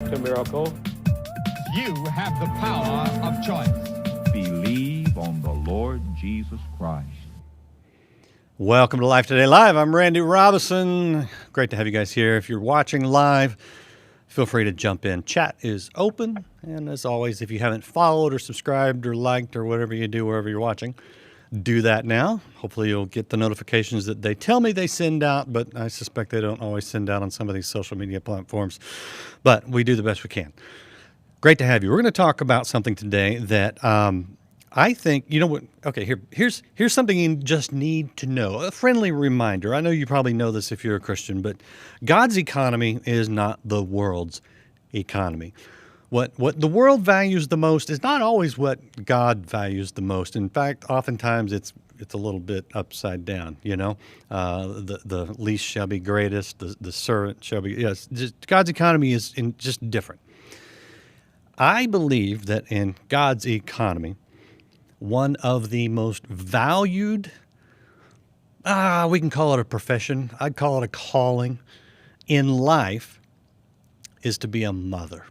A miracle. You have the power of choice. Believe on the Lord Jesus Christ. Welcome to Life Today Live. I'm Randy Robison. Great to have you guys here. If you're watching live, feel free to jump in. Chat is open. And as always, if you haven't followed or subscribed or liked or whatever you do wherever you're watching, do that now. Hopefully you'll get the notifications that they tell me they send out, but I suspect they don't always send out on some of these social media platforms. But we do the best we can. Great to have you. We're going to talk about something today that I think, you know what, okay, here's something you just need to know. A friendly reminder. I know you probably know this if you're a Christian, but God's economy is not the world's economy. What the world values the most is not always what God values the most. In fact, oftentimes it's a little bit upside down, you know. The least shall be greatest, the servant shall be, yes, just God's economy is just different. I believe that in God's economy, one of the most valued, we can call it a profession, I'd call it a calling in life, is to be a mother.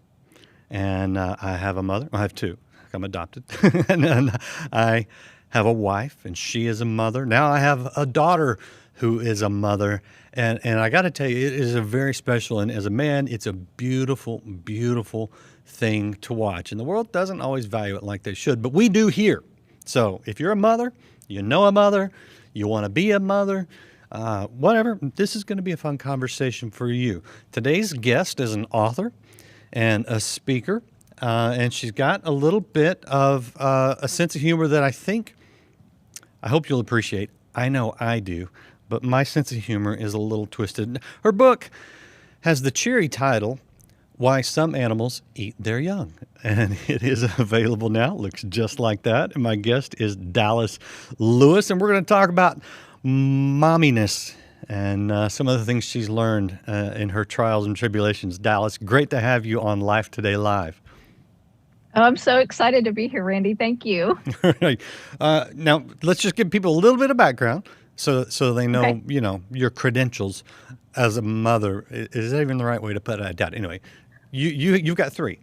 And I have a mother. I have two. I'm adopted. and I have a wife, and she is a mother. Now I have a daughter who is a mother. And I got to tell you, it is a very special, and as a man, it's a beautiful, beautiful thing to watch. And the world doesn't always value it like they should, but we do here. So if you're a mother, you know a mother, you want to be a mother, whatever, this is going to be a fun conversation for you. Today's guest is an author and a speaker, and she's got a little bit of a sense of humor that I hope you'll appreciate. I know I do, but my sense of humor is a little twisted. Her book has the cheery title, Why Some Animals Eat Their Young, and it is available now. It looks just like that, and my guest is Dallas Lewis, and we're going to talk about momminess and some of the things she's learned in her trials and tribulations. Dallas, great to have you on Life Today Live. Oh, I'm so excited to be here, Randy. Thank you. Right. Now, let's just give people a little bit of background so they know, Okay. you know, your credentials as a mother. Is that even the right way to put it? I doubt it. Anyway, you've got three.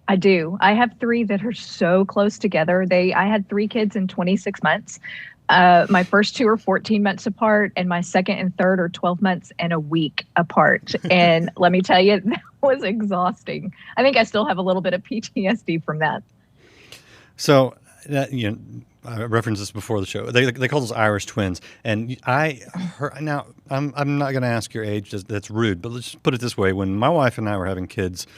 I do. I have three that are so close together. I had three kids in 26 months. My first two are 14 months apart, and my second and third are 12 months and a week apart. And let me tell you, that was exhausting. I think I still have a little bit of PTSD from that. So, you know, I referenced this before the show. They call those Irish twins, and I heard, now I'm not going to ask your age. That's rude, but let's just put it this way: when my wife and I were having kids,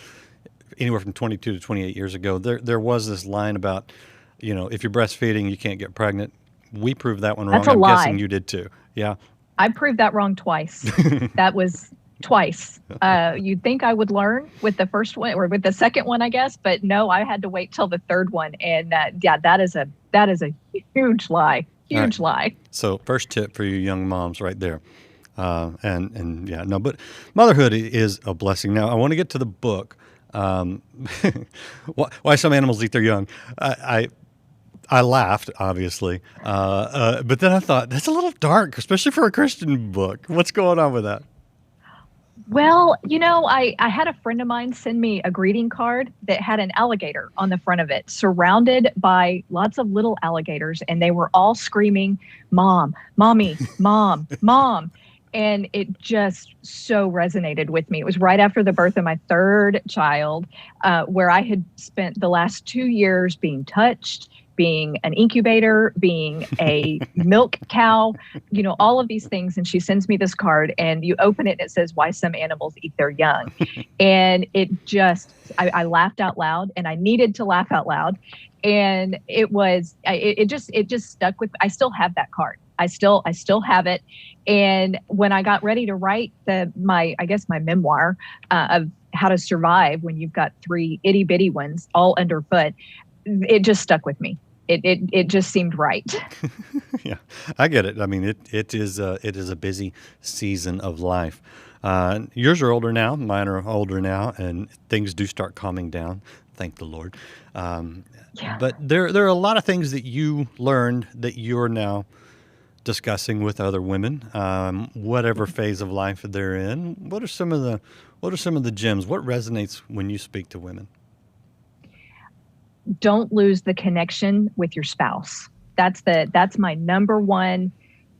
anywhere from 22 to 28 years ago, there was this line about, you know, if you're breastfeeding, you can't get pregnant. We proved that one wrong. That's a I'm lie. guessing you did too. Yeah. I proved that wrong twice. That was twice. You'd think I would learn with the first one or with the second one, I guess, but no, I had to wait till the third one. And that is a huge lie. Huge lie. So first tip for you young moms right there. And yeah, no, but motherhood is a blessing. Now I want to get to the book. Why Some Animals Eat Their Young. I laughed, obviously, but then I thought, that's a little dark, especially for a Christian book. What's going on with that? Well, you know, I had a friend of mine send me a greeting card that had an alligator on the front of it, surrounded by lots of little alligators, and they were all screaming, "Mom, Mommy, Mom, Mom." And it just so resonated with me. It was right after the birth of my third child, where I had spent the last 2 years being touched, being an incubator, being a milk cow, you know, all of these things. And she sends me this card, and you open it and it says, Why Some Animals Eat Their Young. And it just, I laughed out loud, and I needed to laugh out loud. And it just stuck with, I still have that card. I still have it. And when I got ready to write my memoir of how to survive when you've got three itty bitty ones all underfoot, it just stuck with me. It just seemed right. Yeah, I get it. I mean, it is a busy season of life. Yours are older now, mine are older now, and things do start calming down. Thank the Lord. Yeah. But there are a lot of things that you learned that you're now discussing with other women, whatever phase of life they're in. What are some of the gems? What resonates when you speak to women? Don't lose the connection with your spouse. That's my number one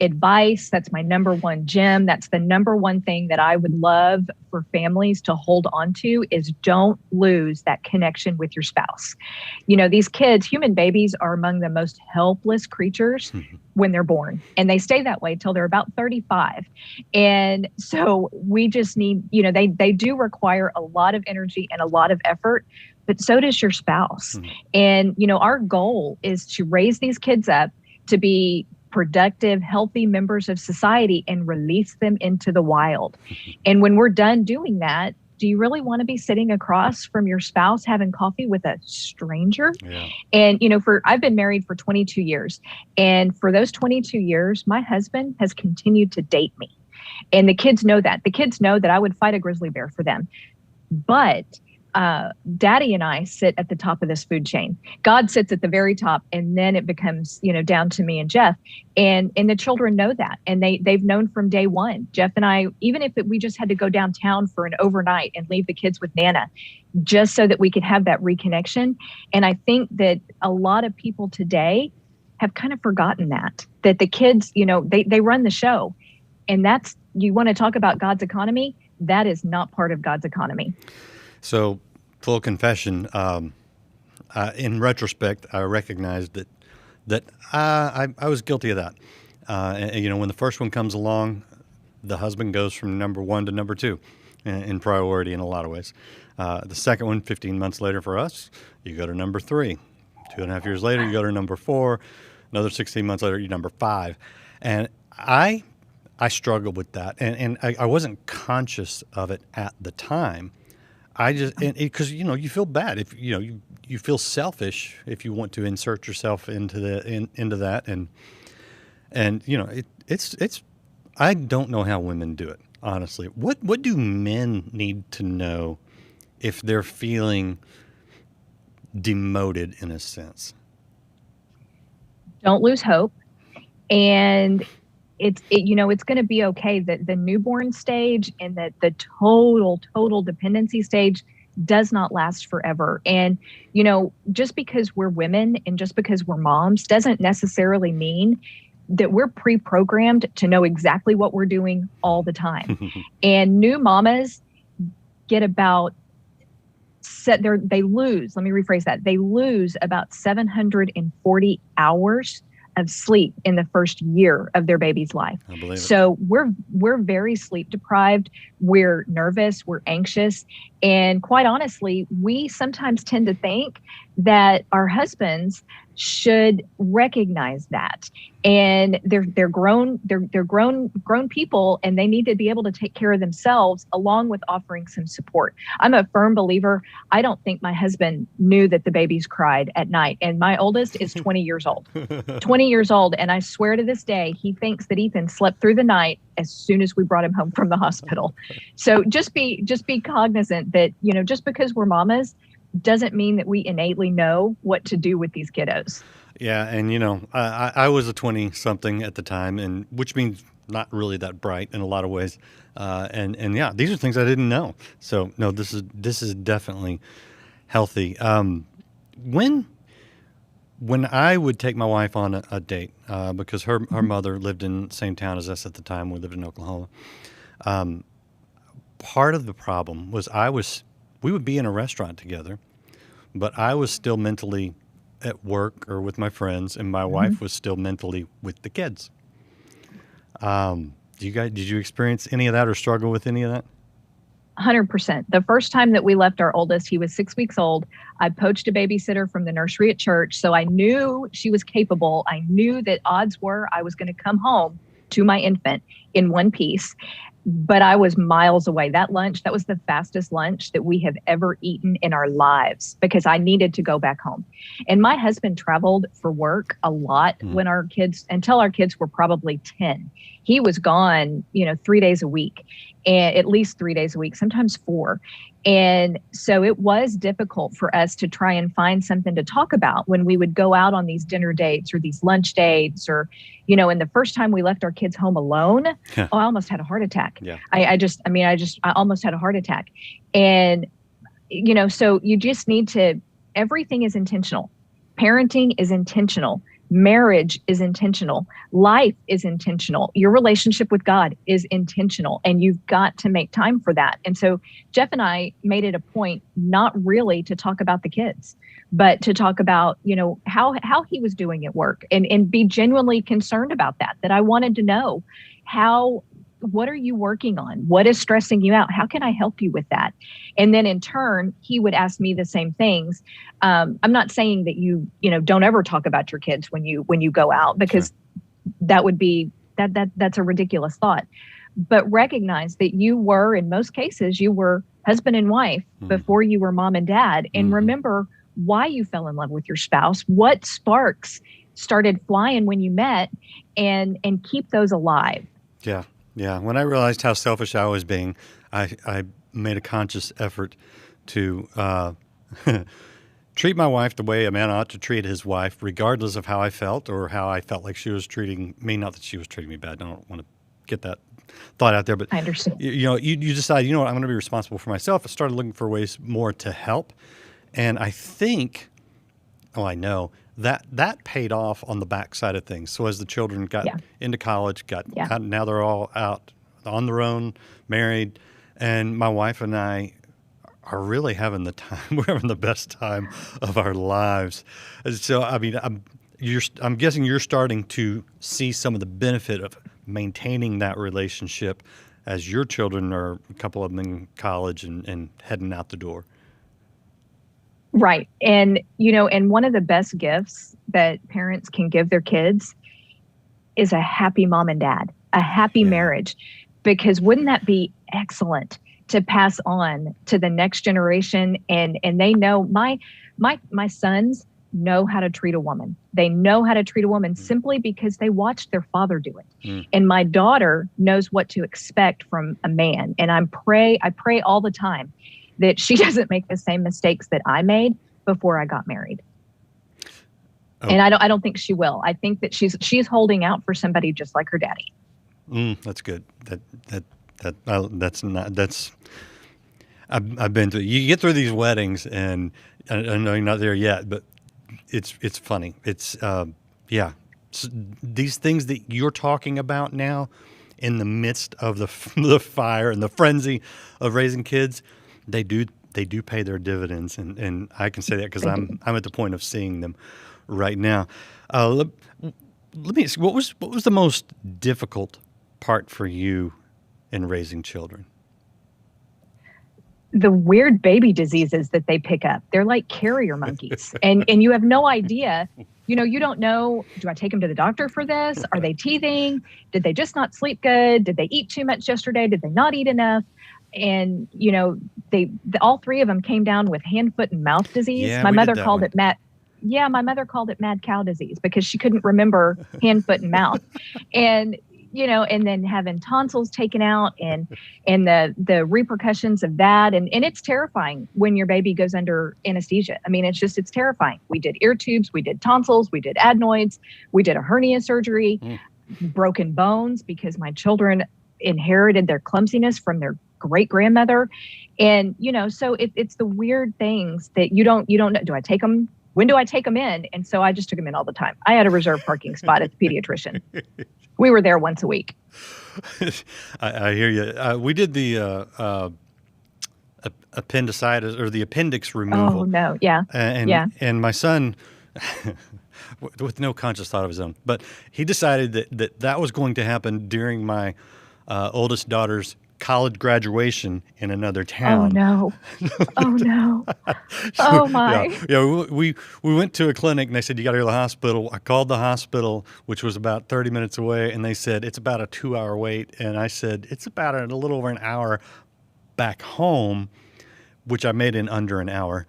advice. That's my number one gem. That's the number one thing that I would love for families to hold on to is don't lose that connection with your spouse. These kids, human babies, are among the most helpless creatures when they're born, and they stay that way till they're about 35. And so we just need, they do require a lot of energy and a lot of effort, but so does your spouse. And, our goal is to raise these kids up to be productive, healthy members of society and release them into the wild. And when we're done doing that, do you really want to be sitting across from your spouse having coffee with a stranger? Yeah. And, I've been married for 22 years. And for those 22 years, my husband has continued to date me. And the kids know that. The kids know that I would fight a grizzly bear for them. But Daddy and I sit at the top of this food chain. God sits at the very top, and then it becomes, down to me and Jeff. And the children know that, and they've known from day one. Jeff and I, even if we just had to go downtown for an overnight and leave the kids with Nana, just so that we could have that reconnection. And I think that a lot of people today have kind of forgotten that the kids, they run the show, and you want to talk about God's economy. That is not part of God's economy. So, full confession, in retrospect, I recognized that I was guilty of that. When the first one comes along, the husband goes from number one to number two in priority in a lot of ways. The second one, 15 months later for us, you go to number three. 2.5 years later, you go to number four. Another 16 months later, you're number five. And I struggled with that, and I wasn't conscious of it at the time. I just, because you feel bad if you feel selfish if you want to insert yourself into that, and it's I don't know how women do it, honestly. What do men need to know if they're feeling demoted in a sense? Don't lose hope, and it's going to be okay. That the newborn stage and the total dependency stage does not last forever. And, just because we're women and just because we're moms doesn't necessarily mean that we're pre-programmed to know exactly what we're doing all the time. And new mamas get about they lose about 740 hours of sleep in the first year of their baby's life. I believe it. So we're very sleep deprived. We're nervous. We're anxious. And quite honestly, we sometimes tend to think that our husbands should recognize that. And they're grown people, and they need to be able to take care of themselves along with offering some support. I'm a firm believer. I don't think my husband knew that the babies cried at night. And my oldest is 20 years old. 20 years old. And I swear to this day, he thinks that Ethan slept through the night as soon as we brought him home from the hospital. So just be cognizant that, just because we're mamas doesn't mean that we innately know what to do with these kiddos. Yeah, and I was a 20-something at the time, and which means not really that bright in a lot of ways. And yeah, these are things I didn't know. So no, this is definitely healthy. When I would take my wife on a date, because her mother lived in the same town as us at the time, we lived in Oklahoma. Part of the problem was we would be in a restaurant together, but I was still mentally at work or with my friends, and my wife was still mentally with the kids. Did you experience any of that or struggle with any of that? 100%. The first time that we left our oldest, he was 6 weeks old. I poached a babysitter from the nursery at church. So I knew she was capable. I knew that odds were I was going to come home to my infant in one piece. But I was miles away. That was the fastest lunch that we have ever eaten in our lives because I needed to go back home. And my husband traveled for work a lot until our kids were probably 10. He was gone, 3 days a week. and at least 3 days a week, sometimes 4. And so it was difficult for us to try and find something to talk about when we would go out on these dinner dates or these lunch dates, or, and the first time we left our kids home alone, I almost had a heart attack. Yeah. I almost had a heart attack. And, so you just need to, everything is intentional. Parenting is intentional. Marriage is intentional. Life is intentional. Your relationship with God is intentional, and you've got to make time for that. And so Jeff and I made it a point not really to talk about the kids, but to talk about, how he was doing at work, and be genuinely concerned about that I wanted to know what are you working on? What is stressing you out? How can I help you with that? And then in turn, he would ask me the same things. I'm not saying that you don't ever talk about your kids when you go out, because that would be that's a ridiculous thought. But recognize that in most cases, you were husband and wife before you were mom and dad. And remember why you fell in love with your spouse, what sparks started flying when you met, and keep those alive. Yeah. Yeah. When I realized how selfish I was being, I made a conscious effort to treat my wife the way a man ought to treat his wife, regardless of how I felt or how I felt like she was treating me. Not that she was treating me bad. I don't want to get that thought out there, but I understand. You decide, I'm going to be responsible for myself. I started looking for ways more to help. And I think, I know, that paid off on the backside of things. So as the children got into college, now they're all out on their own, married, and my wife and I are really having the time. We're having the best time of our lives. So I mean, I'm guessing you're starting to see some of the benefit of maintaining that relationship as your children are, a couple of them in college and heading out the door. Right. And, and one of the best gifts that parents can give their kids is a happy mom and dad, a happy marriage, because wouldn't that be excellent to pass on to the next generation? And they know my sons know how to treat a woman. They know how to treat a woman simply because they watched their father do it. And my daughter knows what to expect from a man. And I pray all the time that she doesn't make the same mistakes that I made before I got married. Oh. And I don't think she will. I think that she's holding out for somebody just like her daddy. That's good. I've been through. You get through these weddings, and I know you're not there yet, but it's funny. It's these things that you're talking about now, in the midst of the fire and the frenzy of raising kids. They do pay their dividends, and I can say that because I'm at the point of seeing them right now. Let me ask, what was the most difficult part for you in raising children? The weird baby diseases that they pick up. They're like carrier monkeys, and you have no idea. You don't know, do I take them to the doctor for this? Are they teething? Did they just not sleep good? Did they eat too much yesterday? Did they not eat enough? And, all 3 of them came down with hand, foot, and mouth disease. Yeah, my mother called it mad cow disease because she couldn't remember hand, foot, and mouth. And, and then having tonsils taken out and the repercussions of that. And it's terrifying when your baby goes under anesthesia. I mean, it's terrifying. We did ear tubes, we did tonsils, we did adenoids, we did a hernia surgery, broken bones because my children inherited their clumsiness from their great grandmother. And, so it's the weird things that you don't know. Do I take them? When do I take them in? And so I just took them in all the time. I had a reserved parking spot at the pediatrician. We were there once a week. I hear you. We did the appendicitis or the appendix removal. Oh, no. Yeah. And my son, with no conscious thought of his own, but he decided that was going to happen during my oldest daughter's college graduation in another town. Oh, no. Oh, no. Oh, my. Yeah, we went to a clinic, and they said, you got to go to the hospital. I called the hospital, which was about 30 minutes away, and they said, it's about a 2-hour wait. And I said, it's about a little over an hour back home, which I made in under an hour.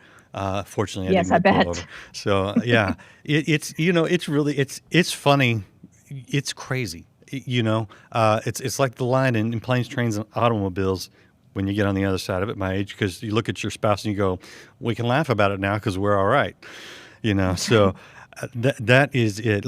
Fortunately, I didn't get pulled over. So, yeah, it's really funny. It's crazy. It's like the line in Planes, Trains, and Automobiles when you get on the other side of it, my age, because you look at your spouse and you go, we can laugh about it now because we're all right. So that is it.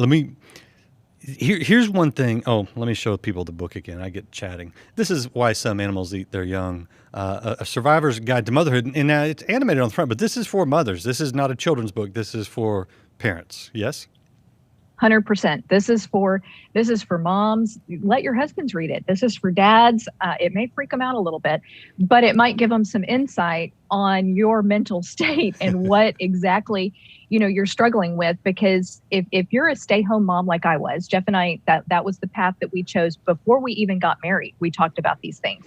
Here's one thing. Oh, let me show people the book again. I get chatting. This is Why Some Animals Eat Their Young, a survivor's guide to motherhood. And now it's animated on the front, but this is for mothers. This is not a children's book. This is for parents. Yes? 100%. This is for moms. Let your husbands read it. This is for dads. It may freak them out a little bit, but it might give them some insight on your mental state and what exactly you're struggling with. Because if you're a stay-home mom like I was, Jeff and I, that was the path that we chose before we even got married. We talked about these things,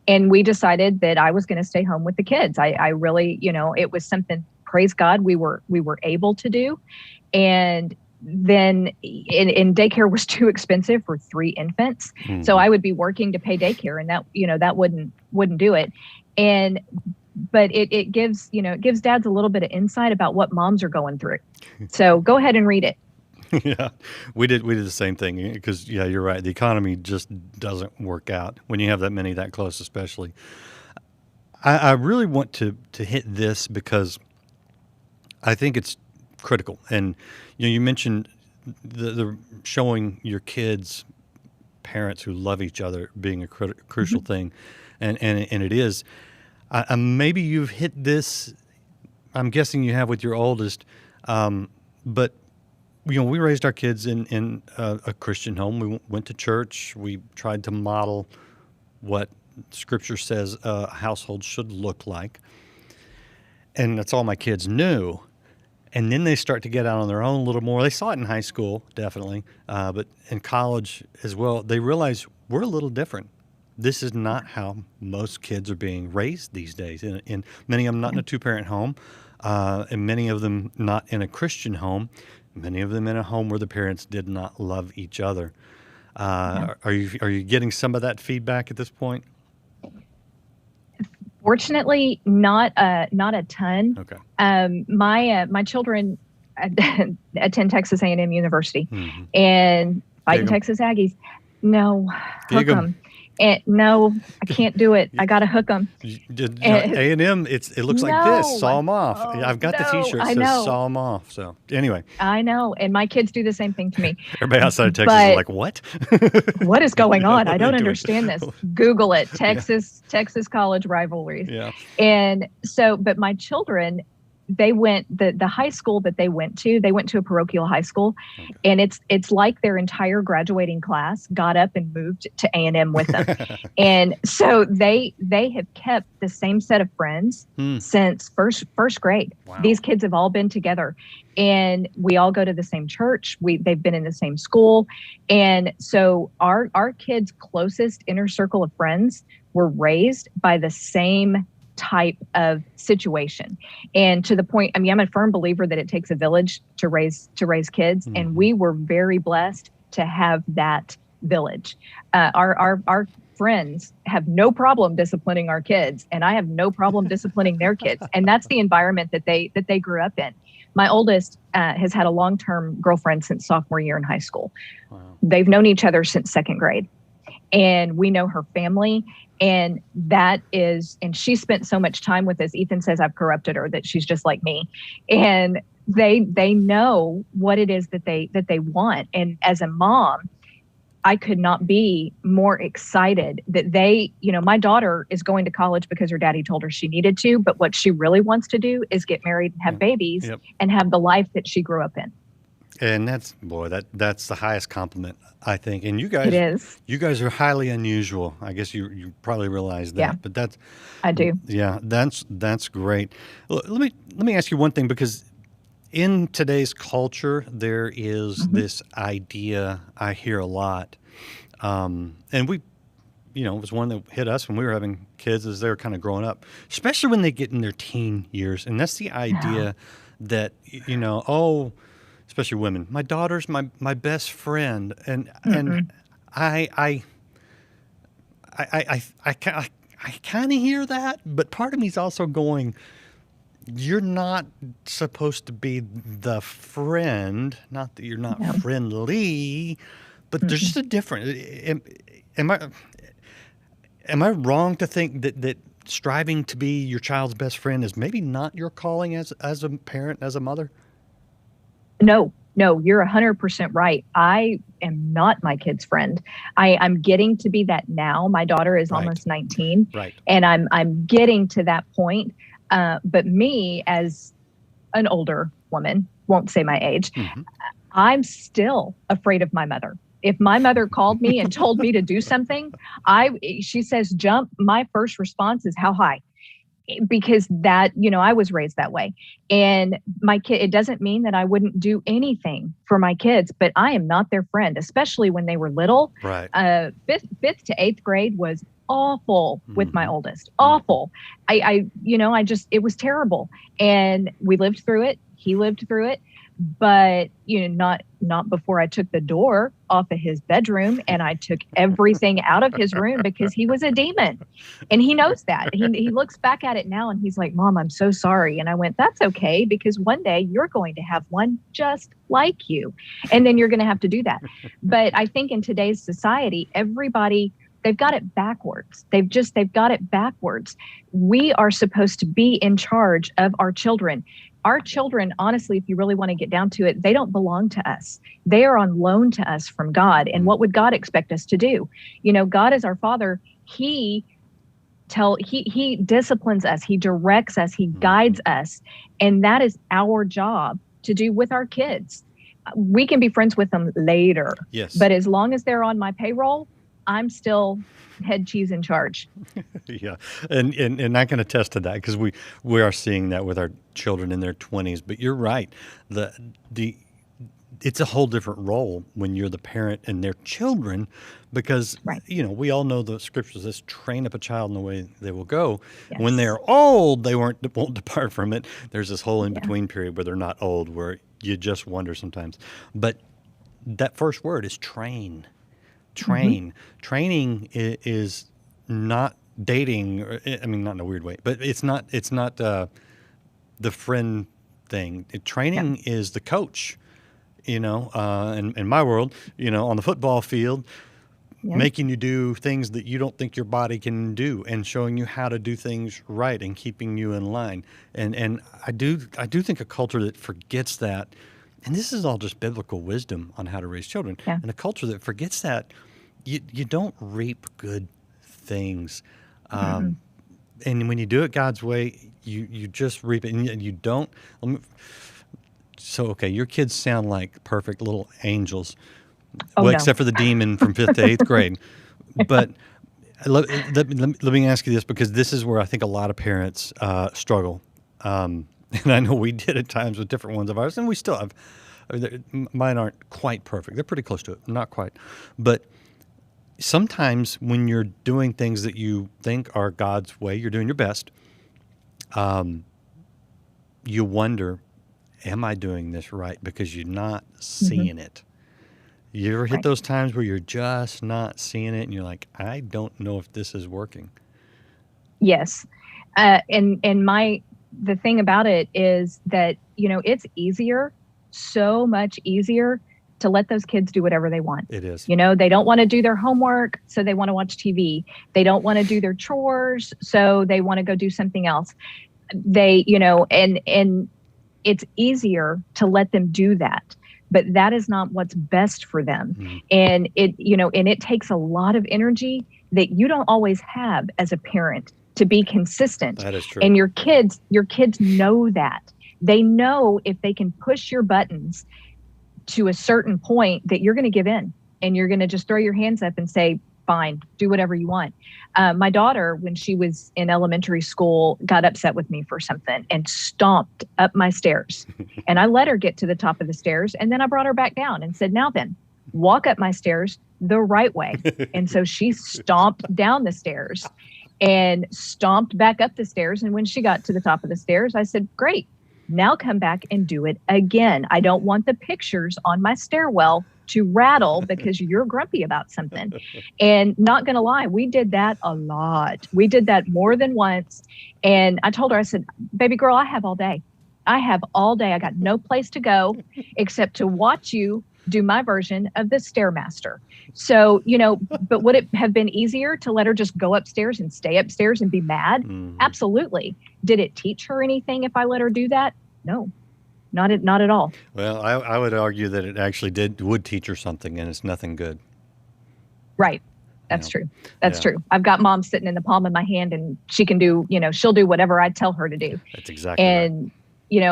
and we decided that I was going to stay home with the kids. I really, it was something, praise God, we were able to do. And then in daycare was too expensive for 3 infants. Mm-hmm. So I would be working to pay daycare, and that wouldn't do it. But it gives dads a little bit of insight about what moms are going through. So go ahead and read it. Yeah, we did the same thing because, yeah, you're right. The economy just doesn't work out when you have that many that close, especially. I really want to hit this because I think it's critical. And you mentioned the showing your kids parents who love each other being a crucial mm-hmm. thing, and it is. Maybe you've hit this. I'm guessing you have with your oldest, but we raised our kids in a Christian home. We went to church. We tried to model what Scripture says a household should look like, and that's all my kids knew. And then they start to get out on their own a little more. They saw it in high school, definitely, but in college as well. They realize we're a little different. This is not how most kids are being raised these days. And many of them not in a 2-parent home, and many of them not in a Christian home. Many of them in a home where the parents did not love each other. Are you getting some of that feedback at this point? Fortunately, not a ton. Okay. My children attend Texas A&M University, mm-hmm. and fighting Texas Aggies. No, hook them. No, I can't do it. I got to hook them. A&M, it looks like this. Saw them off. Oh, I've got the T-shirt that says saw them off. So anyway. I know. And my kids do the same thing to me. Everybody outside of Texas is like, what? What is going on? I don't understand this. Google it. Texas college rivalries. Yeah. And so, but my children, they went, the high school that they went to a parochial high school. Okay. And it's like their entire graduating class got up and moved to A&M with them. And so they have kept the same set of friends since first grade. Wow. These kids have all been together, and we all go to the same church. They've been in the same school. And so our kids' closest inner circle of friends were raised by the same type of situation. And to the point, I mean, I'm a firm believer that it takes a village to raise kids. Mm-hmm. And we were very blessed to have that village. Our friends have no problem disciplining our kids, and I have no problem disciplining their kids. And that's the environment that they grew up in. My oldest has had a long-term girlfriend since sophomore year in high school. Wow. They've known each other since 2nd grade. And we know her family. And she spent so much time with us. Ethan says I've corrupted her, that she's just like me. And they know what it is that they want. And as a mom, I could not be more excited that my daughter is going to college because her daddy told her she needed to. But what she really wants to do is get married and have babies and have the life that she grew up in. And that's the highest compliment, I think. And you guys are highly unusual. I guess you probably realize that. Yeah, but I do. Yeah, that's great. Let me ask you one thing, because in today's culture there is mm-hmm. this idea I hear a lot, and we, it was one that hit us when we were having kids as they were kind of growing up, especially when they get in their teen years, and that's the idea that especially women. My daughter's my best friend, and mm-hmm. and I kind of hear that, but part of me is also going, you're not supposed to be the friend. Not that you're not friendly, But there's just a difference. Am I wrong to think that striving to be your child's best friend is maybe not your calling as a parent, as a mother? No, you're 100% right. I am not my kid's friend. I'm getting to be that now. My daughter is almost 19, right, and I'm getting to that point. But me, as an older woman, won't say my age, I'm still afraid of my mother. If my mother called me and told me to do something, she says jump, my first response is how high? Because that, I was raised that way. And my kid, it doesn't mean that I wouldn't do anything for my kids, but I am not their friend, especially when they were little. Right. Fifth to eighth grade was awful with my oldest. Awful. It was terrible. And we lived through it. He lived through it. But not before I took the door off of his bedroom and I took everything out of his room, because he was a demon, and he knows that. He looks back at it now and he's like, Mom, I'm so sorry. And I went, that's okay, because one day you're going to have one just like you, and then you're going to have to do that. But I think in today's society, everybody, they've got it backwards. They've got it backwards. We are supposed to be in charge of our children. Our children, honestly, if you really want to get down to it, they don't belong to us. They are on loan to us from God. And what would God expect us to do? God is our Father. He disciplines us. He directs us. He guides us. And that is our job to do with our kids. We can be friends with them later. Yes. But as long as they're on my payroll, I'm still head cheese in charge. Yeah. And I can attest to that, because we are seeing that with our children in their 20s. But you're right. It's a whole different role when you're the parent and their children, because, we all know the scriptures says, train up a child in the way they will go. Yes. When they're old, they won't depart from it. There's this whole in-between period where they're not old, where you just wonder sometimes. But that first word is train. Training is not dating. I mean, not in a weird way, but it's not the friend thing. Training is the coach, in my world, on the football field, making you do things that you don't think your body can do, and showing you how to do things right, and keeping you in line. And I do think a culture that forgets that. And this is all just biblical wisdom on how to raise children. Yeah. And a culture that forgets that, you don't reap good things. And when you do it God's way, you just reap it. And you don't. So, okay, your kids sound like perfect little angels. Except for the demon from 5th to 8th grade. But let me ask you this, because this is where I think a lot of parents struggle. And I know we did at times with different ones of ours, and we still have. Mine aren't quite perfect. They're pretty close to it. Not quite. But sometimes when you're doing things that you think are God's way, you're doing your best, you wonder, am I doing this right? Because you're not seeing it. You ever hit those times where you're just not seeing it, and you're like, I don't know if this is working? Yes. The thing about it is that, it's so much easier to let those kids do whatever they want. It is. They don't want to do their homework, so they want to watch TV. They don't want to do their chores, so they want to go do something else. And it's easier to let them do that. But that is not what's best for them. Mm-hmm. And it takes a lot of energy that you don't always have as a parent to be consistent. That is true. And your kids know that. They know if they can push your buttons to a certain point that you're going to give in, and you're going to just throw your hands up and say, fine, do whatever you want. My daughter, when she was in elementary school, got upset with me for something and stomped up my stairs. And I let her get to the top of the stairs, and then I brought her back down and said, now then, walk up my stairs the right way. And so she stomped down the stairs and stomped back up the stairs. And when she got to the top of the stairs, I said, great, now come back and do it again. I don't want the pictures on my stairwell to rattle because you're grumpy about something. And not going to lie, we did that a lot. We did that more than once. And I told her, I said, baby girl, I have all day. I got no place to go except to watch you do my version of the Stairmaster. So, but would it have been easier to let her just go upstairs and stay upstairs and be mad? Absolutely. Did it teach her anything if I let her do that? No, not at all. Well, I would argue that it actually would teach her something, and it's nothing good. Right. That's true. That's true. I've got mom sitting in the palm of my hand, and she can do, she'll do whatever I tell her to do. That's exactly right.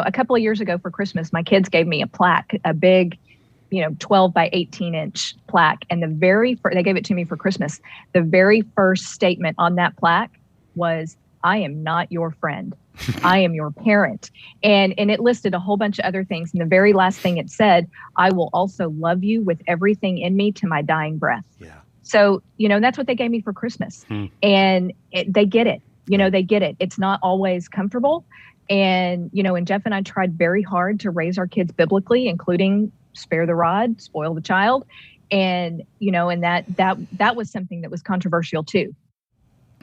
A couple of years ago for Christmas, my kids gave me a plaque, a big, 12 by 18 inch plaque. And they gave it to me for Christmas. The very first statement on that plaque was, I am not your friend. I am your parent. And it listed a whole bunch of other things. And the very last thing it said, I will also love you with everything in me to my dying breath. Yeah. So, that's what they gave me for Christmas. And they get it. They get it. It's not always comfortable. And, and Jeff and I tried very hard to raise our kids biblically, including spare the rod, spoil the child. And, and that was something that was controversial too.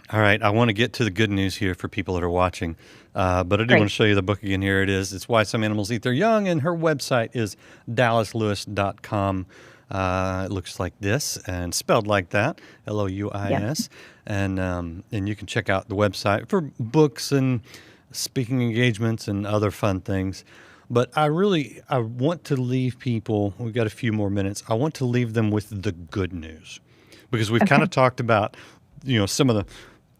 All right. I want to get to the good news here for people that are watching. But I do want to show you the book again. Here it is. It's Why Some Animals Eat Their Young. And her website is dallaslewis.com. It looks like this and spelled like that, Louis. And you can check out the website for books and speaking engagements and other fun things. But I want to leave people, we've got a few more minutes, I want to leave them with the good news. Because we've kind of talked about, some of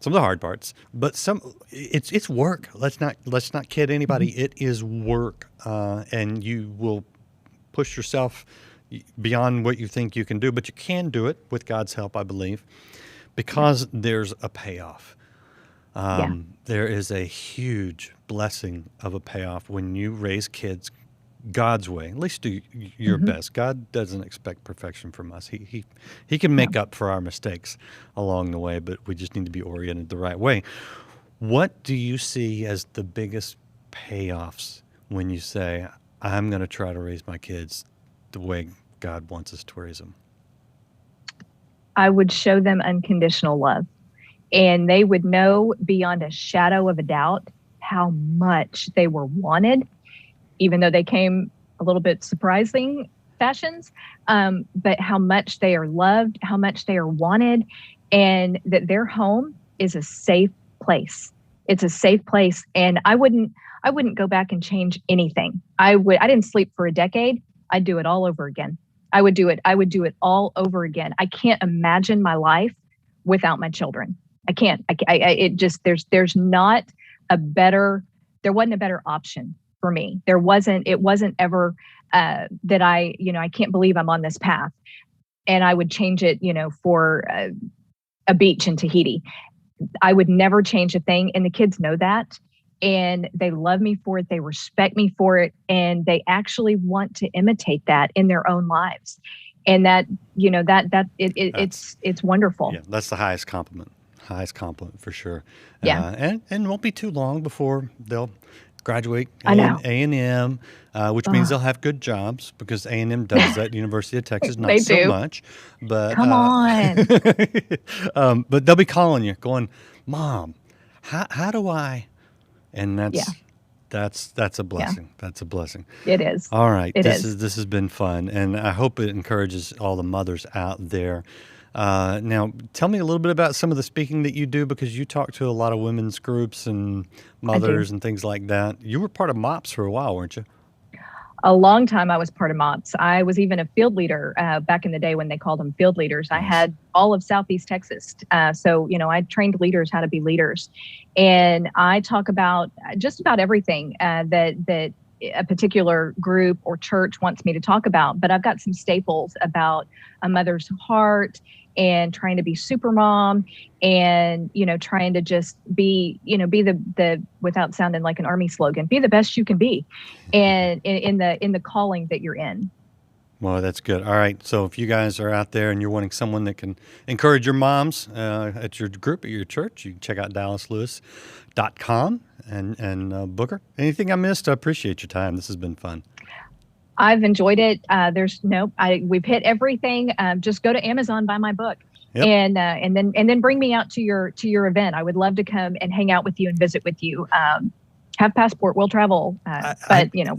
the hard parts, but it's work. Let's not kid anybody. It is work. And you will push yourself beyond what you think you can do, but you can do it with God's help, I believe, because there's a payoff. There is a huge blessing of a payoff when you raise kids God's way. At least do your best. God doesn't expect perfection from us. He can make up for our mistakes along the way, but we just need to be oriented the right way. What do you see as the biggest payoffs when you say, I'm going to try to raise my kids the way God wants us to raise them? I would show them unconditional love. And they would know beyond a shadow of a doubt how much they were wanted, even though they came a little bit surprising fashions, but how much they are loved, how much they are wanted, and that their home is a safe place. It's a safe place. And I wouldn't go back and change anything. I didn't sleep for a decade. I'd do it all over again. I would do it all over again. I can't imagine my life without my children. I can't. There's not there wasn't a better option for me. It wasn't ever that I can't believe I'm on this path, and I would change it, for a beach in Tahiti. I would never change a thing. And the kids know that, and they love me for it. They respect me for it. And they actually want to imitate that in their own lives. And it's wonderful. Yeah, that's the highest compliment. Highest compliment for sure. Yeah. And won't be too long before they'll graduate A&M, which means they'll have good jobs because A&M does that. University of Texas, not so much. But come on. but they'll be calling you, going, Mom, how do I? And that's a blessing. Yeah. That's a blessing. It is. All right. This has been fun, and I hope it encourages all the mothers out there. Now, tell me a little bit about some of the speaking that you do, because you talk to a lot of women's groups and mothers and things like that. You were part of MOPS for a while, weren't you? A long time I was part of MOPS. I was even a field leader back in the day when they called them field leaders. Nice. I had all of Southeast Texas. So I trained leaders how to be leaders. And I talk about just about everything that a particular group or church wants me to talk about. But I've got some staples about a mother's heart and trying to be super mom and, trying to just be the without sounding like an army slogan, be the best you can be and in the calling that you're in. Well, that's good. All right. So if you guys are out there and you're wanting someone that can encourage your moms at your group, at your church, you can check out dallaslewis.com and book her. Anything I missed? I appreciate your time. This has been fun. I've enjoyed it. We've hit everything. Just go to Amazon, buy my book, and then bring me out to your event. I would love to come and hang out with you and visit with you. Have passport, we'll travel. We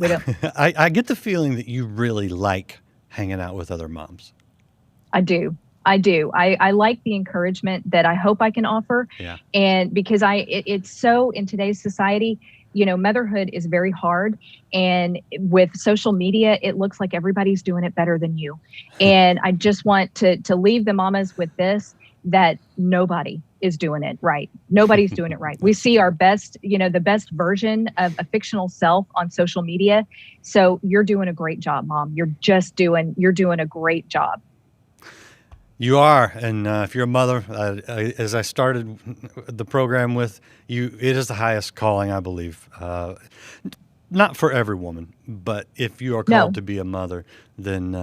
don't. I get the feeling that you really like hanging out with other moms. I do. I like the encouragement that I hope I can offer. Yeah. And because it's so in today's society, motherhood is very hard. And with social media, it looks like everybody's doing it better than you. And I just want to leave the mamas with this, that nobody is doing it right. Nobody's doing it right. We see our best, the best version of a fictional self on social media. So you're doing a great job, Mom. You're doing a great job. You are. And if you're a mother, as I started the program with you, it is the highest calling, I believe. Not for every woman, but if you are called to be a mother, then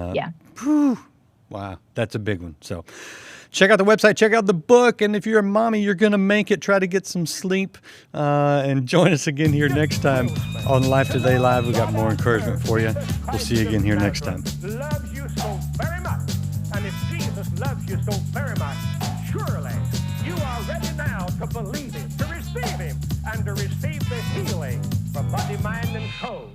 whew, wow, that's a big one. So check out the website, check out the book, and if you're a mommy, you're going to make it. Try to get some sleep, and join us again here next time on Life Today Live. We got more encouragement for you. We'll see you again here next time. Loves you so very much, and if Jesus loves you so very much, surely you are ready now to believe Him, to receive Him, and to receive the healing for body, mind, and soul.